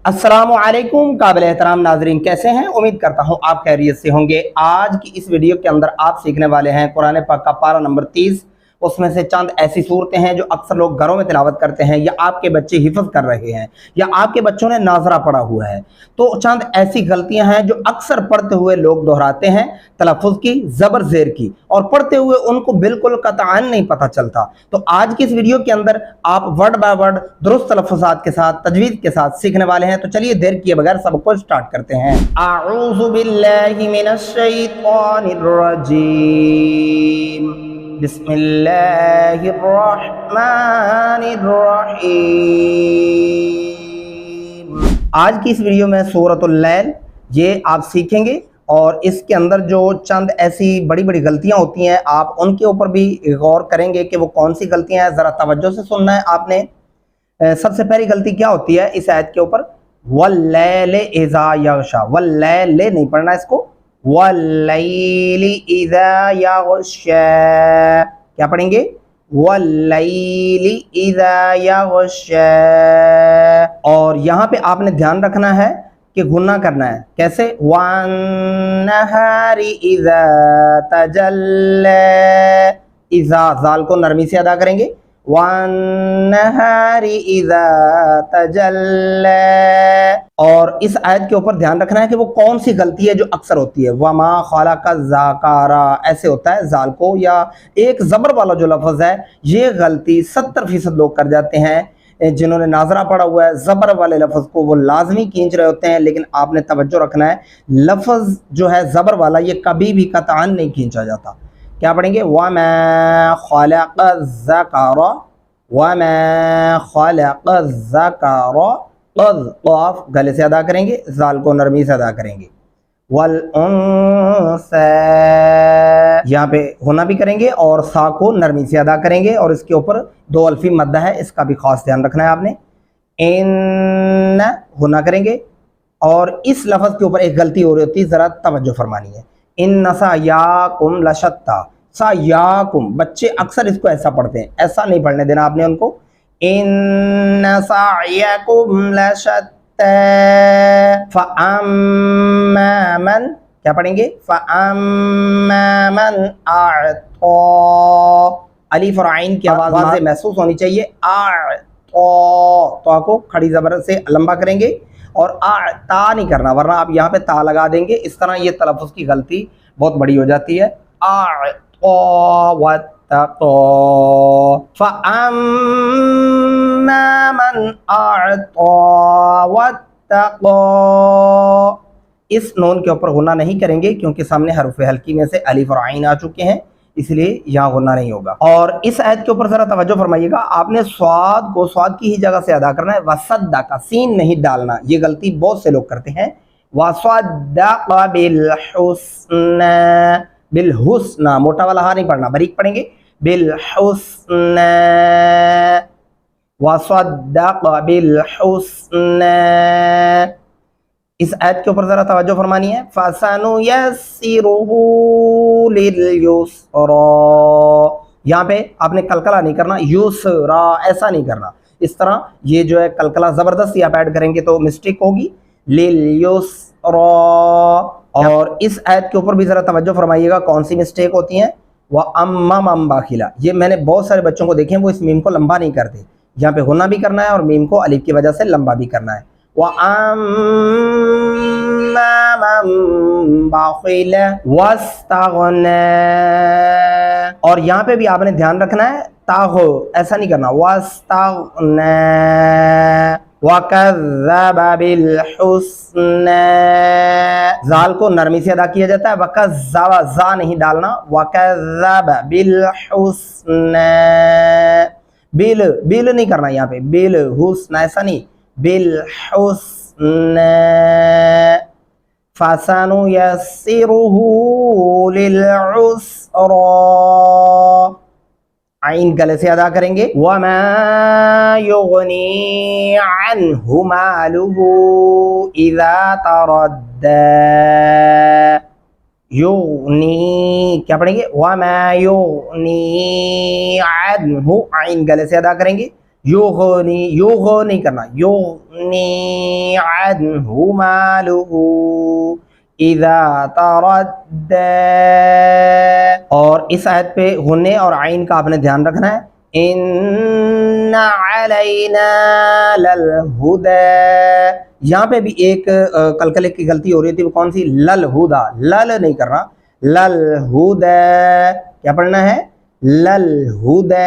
अस्सलामुअलैकुम काबिल एहतराम नाजरीन, कैसे हैं? उम्मीद करता हूं आप खैरियत से होंगे। आज की इस वीडियो के अंदर आप सीखने वाले हैं कुरान पाक का पारा नंबर 30। उसमें से चंद ऐसी सूरतें हैं जो अक्सर लोग घरों में तिलावत करते हैं, या आपके बच्चे हिफ्ज़ कर रहे हैं, या आपके बच्चों ने नाजरा पढ़ा हुआ है। तो चंद ऐसी गलतियां हैं जो अक्सर पढ़ते हुए लोग दोहराते हैं, तलफ़ुज़ की, ज़बर ज़ेर की, और पढ़ते हुए उनको बिल्कुल कतअन नहीं पता चलता। तो आज की इस वीडियो के अंदर आप वर्ड बाय वर्ड दुरुस्त तलफ़्फ़ुज़ात के साथ, तजवीज़ के साथ सीखने वाले हैं। तो चलिए देर किए बगैर सबको स्टार्ट करते हैं। अऊज़ु बिल्लाहि मिनश शैतानिर रजीम, बिस्मिल्लाहिर रहमानिर रहीम। आज की इस वीडियो में सूरतुल लैल ये आप सीखेंगे, और इसके अंदर जो चंद ऐसी बड़ी बड़ी गलतियां होती हैं आप उनके ऊपर भी गौर करेंगे कि वो कौन सी गलतियां हैं। ज़रा तवज्जो से सुनना है आपने। सबसे पहली गलती क्या होती है इस आयत के ऊपर? वल्लैल इज़ा यग़शा, वल्लैल नहीं पढ़ना इसको, वल्लैली इज़ा यग़शा। क्या पढ़ेंगे? वल्लैली इज़ा यग़शा। और यहाँ पे आपने ध्यान रखना है कि गुन्ना करना है। कैसे? वन्नहारी इज़ा तजल्ला, इज़ा ज़ाल को नरमी से अदा करेंगे। वन्नहारी इज़ा तजल्ला। और इस आयत के ऊपर ध्यान रखना है कि वो कौन सी गलती है जो अक्सर होती है। वमा खलक़ ज़कारा ऐसे होता है ज़ाल को, या एक ज़बर वाला जो लफ्ज़ है, ये गलती 70% लोग कर जाते हैं। जिन्होंने नाजरा पढ़ा हुआ है, ज़बर वाले लफ्ज़ को वो लाजमी खींच रहे होते हैं, लेकिन आपने तवज्जो रखना है, लफ्ज़ जो है ज़बर वाला ये कभी भी कतअन नहीं खींचा जाता। क्या पढ़ेंगे? वमा खलक़ ज़कारा, वमा खलक़ ज़कारा, क़ाफ़ गले से अदा करेंगे, ज़ाल को नरमी से अदा करेंगे। वल उन्सा, यहाँ पे होना भी करेंगे और सा को नरमी से अदा करेंगे, और इसके ऊपर दो अल्फी मद्दा है, इसका भी खास ध्यान रखना है आपने। इन होना करेंगे, और इस लफ्ज़ के ऊपर एक गलती हो रही होती है, ज़रा तवज्जो फरमानी है। इन सयाकुम लशत्ता, सयाकुम, बच्चे अक्सर इसको ऐसा पढ़ते हैं, ऐसा नहीं पढ़ने देना आपने उनको। इन सयाकुम लशत्ता, फ़अम्मा मन, क्या पढ़ेंगे? फ़अम्मा मन अअता, अलीफ और आइन की आवाज़ वाज़े महसूस होनी चाहिए। तो को खड़ी ज़बर से लंबा करेंगे, और ता नहीं करना, वरना आप यहाँ पे ता लगा देंगे। इस तरह ये तलफ़ुज़ की गलती बहुत बड़ी हो जाती है। फ़अम्मा मन अअता वत्तक़ा, इस नून के ऊपर गुन्ना नहीं करेंगे क्योंकि सामने हर्फ़ हल्की में से अलीफ और आइन आ चुके हैं, इसलिए यहाँ गुन्ना नहीं होगा। और इस आयत के ऊपर ज़रा तवज्जो फरमाइएगा, आपने स्वाद को स्वाद की ही जगह से अदा करना है। वसद्दक़ा, सीन नहीं डालना, ये गलती बहुत से लोग करते हैं। वसद्दक़ा बिलहुस्ना, बिलहुस्ना मोटा वाला हा नहीं पढ़ना, बारीक पढ़ेंगे। बिलहुस्ना, वसद्दक़ा बिलहुस्ना। इस आयत के ऊपर ज़रा तवज्जो फरमानी है। फ़सनुयस्सिरुहु लिलयुस्रा, यहाँ पे आपने कलकला नहीं करना, युसरा ऐसा नहीं करना। इस तरह ये जो है कलकला ज़बरदस्ती आप ऐड करेंगे तो मिस्टेक होगी। लिलयुस्रा। और इस आयत के ऊपर भी ज़रा तवज्जो फरमाइएगा, कौन सी मिस्टेक होती हैं। वह अम्मा मम बाखिला, ये मैंने बहुत सारे बच्चों को देखे हैं वो इस मीम को लंबा नहीं करते। यहाँ पे होना भी करना है और मीम को अलिफ की वजह से लंबा भी करना है। वअम्मा मन बखिला वस्तगना, और यहाँ पे भी आपने ध्यान रखना है, तागो ऐसा नहीं करना। वस्तगना वकज़्ज़ब बिलहुस्ना, ज़ाल को नरमी से अदा किया जाता है। वकज़्ज़ब, ज़ा नहीं डालना। वकज़्ज़ब बिलहुस्ना, बिल बिल नहीं करना यहाँ पे, बिल हुस्ना ऐसा नहीं, बिलहुस्ना। फ़सनुयस्सिरुहु लिलउस्रा, आइन गले से अदा करेंगे। वमा युगनी अन्हु मालुहु इज़ा तरद्दा, युगनी क्या पढ़ेंगे? वमा युगनी अन्हु, आइन गले से अदा करेंगे। युगनी, युग नहीं करना, युगनी अन्हु मालुहु इज़ा तरद्दा। और इस आयत पे गुन्ने और आइन का आपने ध्यान रखना है। इन्ना अलैना लल हुदा, यहाँ पे भी एक कलकले की गलती हो रही थी, वो कौन सी? लल हुदा, लल नहीं करना, लल हुदा। क्या पढ़ना है? लल हुदा।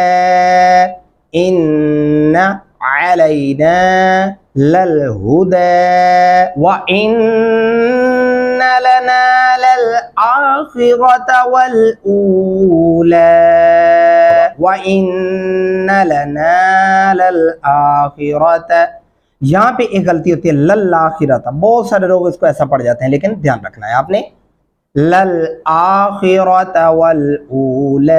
इन्ना अलैना लल हुदा व इन्ना लना लल आखिरत वल ऊला व इन्ना लना लल आखिरत। यहाँ पे एक गलती होती है, लल आखिरत। बहुत सारे लोग इसको ऐसा पढ़ जाते हैं, लेकिन ध्यान रखना है आपने, लल आखिरत वल ऊला।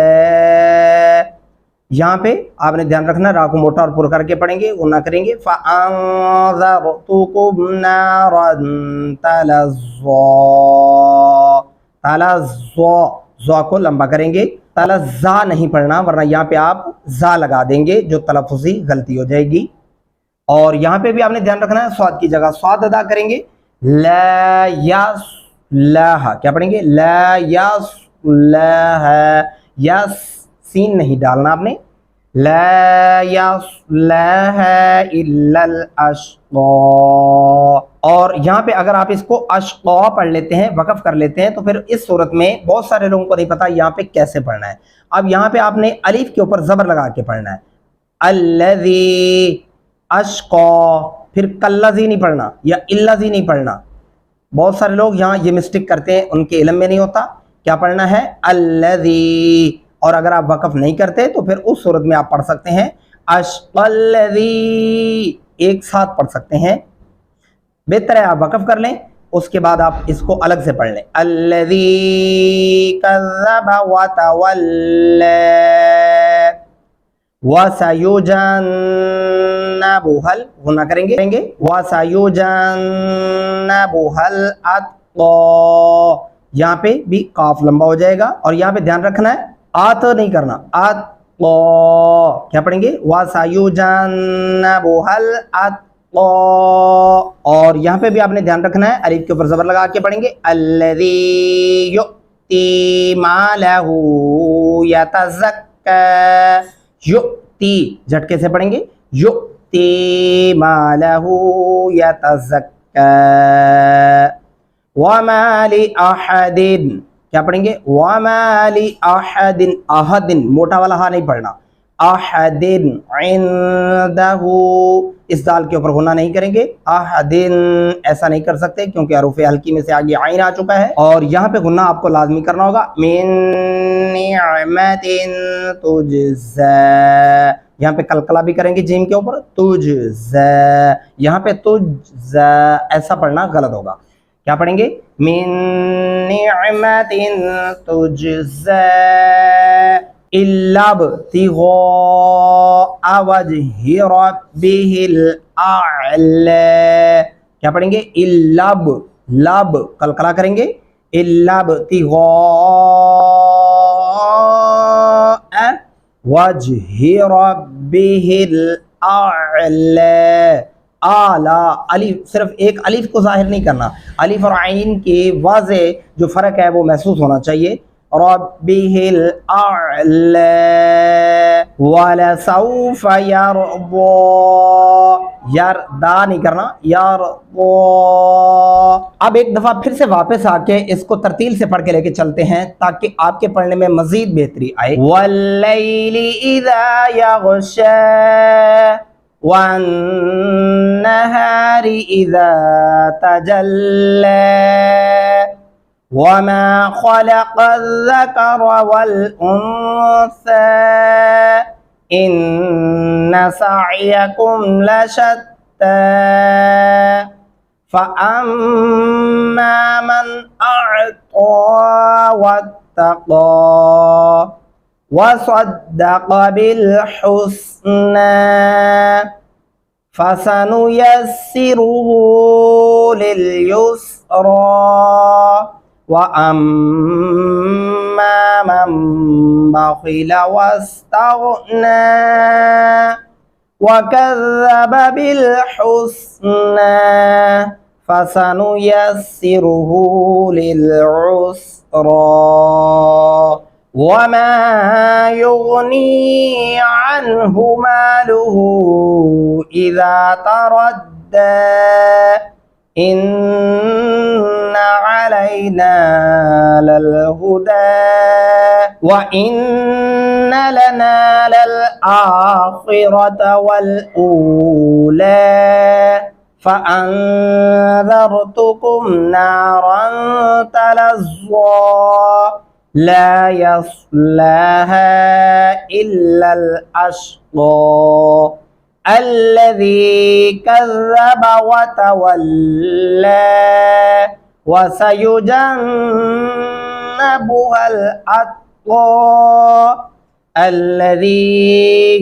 यहाँ पे आपने ध्यान रखना, रा को मोटा और पूरा करके पढ़ेंगे, वो ना करेंगे। फ़अंज़रतुकुम नारन तलज़्ज़ा, तलज़्ज़ा, ज़ा को लंबा करेंगे, तलज़्ज़ा नहीं पढ़ना, वरना यहाँ पे आप ज़ा लगा देंगे, जो तलफ़ुज़ी गलती हो जाएगी। और यहाँ पे भी आपने ध्यान रखना है, स्वाद की जगह स्वाद अदा करेंगे। ला यस लह, क्या पढ़ेंगे? ला यस लह, यस सीन नहीं डालना आपने। ला यस्लह इल्लल अश्क़ा। और यहाँ पे अगर आप इसको अश्क़ा पढ़ लेते हैं, वक़फ़ कर लेते हैं, तो फिर इस सूरत में बहुत सारे लोगों को नहीं पता यहाँ पे कैसे पढ़ना है। अब यहाँ पे आपने अलिफ के ऊपर ज़बर लगा के पढ़ना है, अल्लज़ी अश्क़ा। फिर कल्लज़ी नहीं पढ़ना या इल्लज़ी नहीं पढ़ना। बहुत सारे लोग यहाँ ये मिस्टेक करते हैं, उनके इल्म में नहीं होता। क्या पढ़ना है? अल्लज़ी। और अगर आप वक़फ़ नहीं करते तो फिर उस सूरत में आप पढ़ सकते हैं अश्क़ल्लज़ी, एक साथ पढ़ सकते हैं। बेहतर है आप वक़फ़ कर लें, उसके बाद आप इसको अलग से पढ़ लें। अल्लज़ी कज़्ज़ब व तवल्ला व सयुजन्नबुहल, गुना करेंगे, व सयुजन्नबुहल अत्क़ा। यहाँ पे भी काफ लंबा हो जाएगा। और यहाँ पे ध्यान रखना है, आत नहीं करना, आत क्या पढ़ेंगे? वसयुजन्नबुहल अत्क़ा। और यहाँ पे भी आपने ध्यान रखना है, अलिफ के ऊपर ज़बर लगा के पढ़ेंगे, अल्लज़ी युअती मालहू यतज़क्का। युअती झटके से पढ़ेंगे, युअती मालहू यतज़क्का। वमा लि अहदिन, क्या पढ़ेंगे? वमा लि अहदिन, अहदिन मोटा वाला हा नहीं पढ़ना, अहदिन इंदहू, इस दाल के ऊपर गुना नहीं करेंगे। अहदिन ऐसा नहीं कर सकते क्योंकि हरूफ हल्की में से आगे आइन आ चुका है। और यहाँ पे गुना आपको लाजमी करना होगा। मिन निअमतिन तुजज़ा, यहाँ पे कलकला भी करेंगे जीम के ऊपर, तुजज़ा। यहाँ पे तुजज़ा ऐसा पढ़ना गलत होगा। क्या पढ़ेंगे? मिन निअमतिन तुजज़ा इल्ला बिग़ाअ वजहि रब्बिहिल अअला। क्या पढ़ेंगे? इल्ला लब कलकला करेंगे, इल्ला बिग़ाअ वजहि रब्बिहिल अअला। आला, अलिफ, सिर्फ एक अलिफ को जाहिर नहीं करना, अलिफ और आइन के वाज़े जो फ़र्क है वो महसूस होना चाहिए। रब्बिहिल अअला वलसौफ यरदा, यरदा नहीं करना, यरदा। अब एक दफ़ा फिर से वापस आके इसको तरतील से पढ़ के लेके चलते हैं ताकि आपके पढ़ने में मज़ीद बेहतरी आए। वल्लैलि इज़ा यग़शा वन्नहारि इज़ा तजल्ला वमा खलक़ल ज़कर वल उन्सा इन्ना सअयकुम लशत्ता फ़अम्मा मन अअता वत्तक़ा वसद्दक़ बिल हुस्ना फसनुयस्सिरुहु लिल युस्रा वअम्मा मन बख़िल वस्तग़ना वकज़्ज़ब बिलहुस्ना फसनुयस्सिरुहु लिलउस्रा वमा युगनी अन्हु मालुहु इज़ा तरद्दा इन्न अलैना ललहुदा व इन्न लना ललआखिरत वलऊला फ़अन्ज़रतुकुम नारन तलज़्ज़ा ला यस्लाहा इल्लल अश्क़ा अल्लज़ी कज़्ज़ब वतवल्ला वसयुजन्नबुहल अत्क़ा अल्लज़ी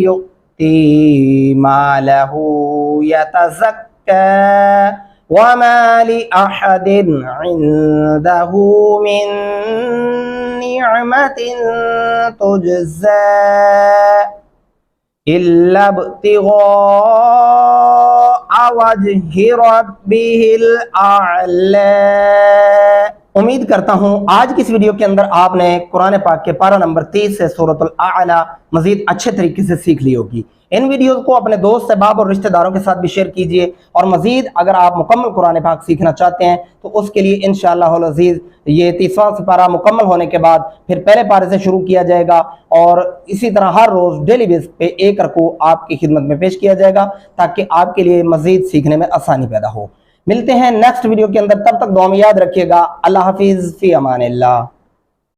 यु'ती मालहु यतज़क्का वमा लिअहदिन इंदहु मिन निअमतिन तुजज़ा इल्ला इब्तिग़ाअ वज्हि रब्बिहिल आ'ला। उम्मीद करता हूँ आज की इस वीडियो के अंदर आपने कुरान पाक के पारा नंबर 30 से सूरतुल आ'ला मजीद अच्छे तरीके से सीख ली होगी। इन वीडियोस को अपने दोस्त अहबाब और रिश्तेदारों के साथ भी शेयर कीजिए और मजीद अगर आप मुकम्मल कुरान पाक सीखना चाहते हैं तो उसके लिए इंशाअल्लाहुल अज़ीज़ ये 30वां पारा मुकम्मल होने के बाद फिर पहले पारे से शुरू किया जाएगा और इसी तरह हर रोज़ डेली बेस पे एक रकू आपकी खिदमत में पेश किया जाएगा ताकि आपके लिए मजीद सीखने में आसानी पैदा हो। मिलते हैं नेक्स्ट वीडियो के अंदर, तब तक दुआ में याद रखिएगा। अल्लाह हाफिज़, फ़ी अमानिल्लाह।